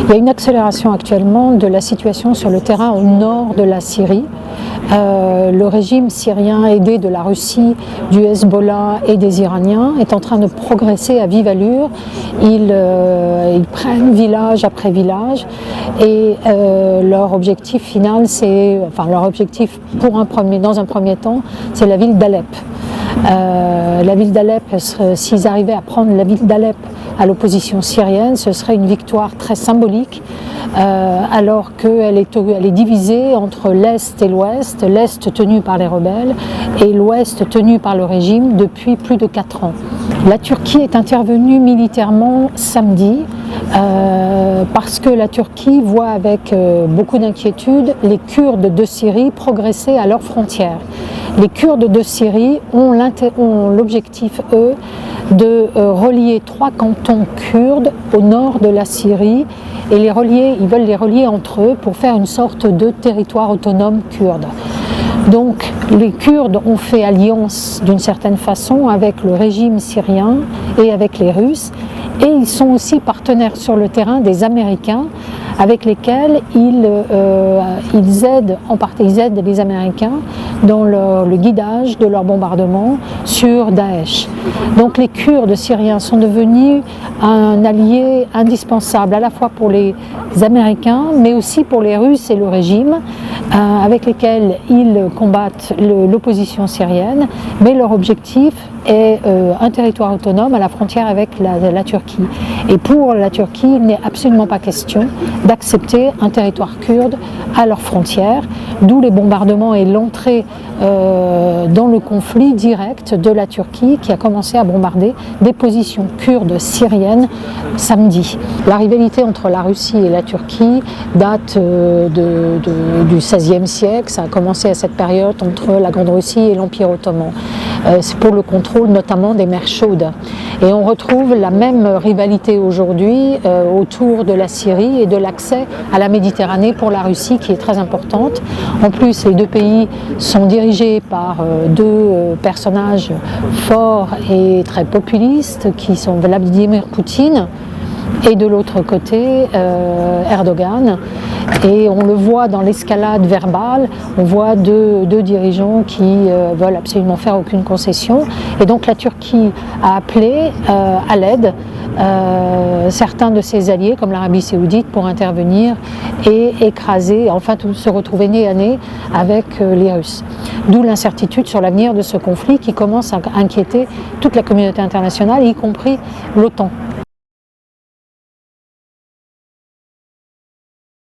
Il y a une accélération actuellement de la situation sur le terrain au nord de la Syrie. Le régime syrien, aidé de la Russie, du Hezbollah et des Iraniens, est en train de progresser à vive allure. Ils prennent village après village et leur objectif final, leur objectif dans un premier temps, c'est la ville d'Alep. La ville d'Alep, s'ils arrivaient à prendre la ville d'Alep à l'opposition syrienne, ce serait une victoire très symbolique, alors qu'elle est divisée entre l'Est et l'Ouest, l'Est tenu par les rebelles et l'Ouest tenu par le régime depuis plus de 4 ans. La Turquie est intervenue militairement samedi, parce que la Turquie voit avec beaucoup d'inquiétude les Kurdes de Syrie progresser à leurs frontières. Les Kurdes de Syrie ont l'objectif, eux, de relier 3 cantons kurdes au nord de la Syrie et ils veulent les relier entre eux pour faire une sorte de territoire autonome kurde. Donc les Kurdes ont fait alliance d'une certaine façon avec le régime syrien et avec les Russes, et ils sont aussi partenaires sur le terrain des Américains avec lesquels ils aident les Américains dans le guidage de leur bombardement sur Daesh. Donc les Kurdes syriens sont devenus un allié indispensable à la fois pour les Américains mais aussi pour les Russes et le régime avec lesquels ils combattent l'opposition syrienne, mais leur objectif est un territoire autonome à la frontière avec la Turquie. Et pour la Turquie, il n'est absolument pas question d'accepter un territoire kurde à leurs frontières, d'où les bombardements et l'entrée dans le conflit direct de la Turquie qui a commencé à bombarder des positions kurdes syriennes samedi. La rivalité entre la Russie et la Turquie date du XVIe siècle. Ça a commencé à cette période entre la Grande Russie et l'Empire ottoman. C'est pour le contrôle notamment des mers chaudes. Et on retrouve la même rivalité aujourd'hui autour de la Syrie et de l'accès à la Méditerranée pour la Russie qui est très importante. En plus, les deux pays sont dirigés par deux personnages forts et très populistes qui sont Vladimir Poutine et de l'autre côté Erdogan. Et on le voit dans l'escalade verbale, on voit deux dirigeants qui veulent absolument faire aucune concession. Et donc la Turquie a appelé à l'aide certains de ses alliés, comme l'Arabie Saoudite, pour intervenir et écraser, enfin se retrouver nez à nez avec les Russes. D'où l'incertitude sur l'avenir de ce conflit qui commence à inquiéter toute la communauté internationale, y compris l'OTAN.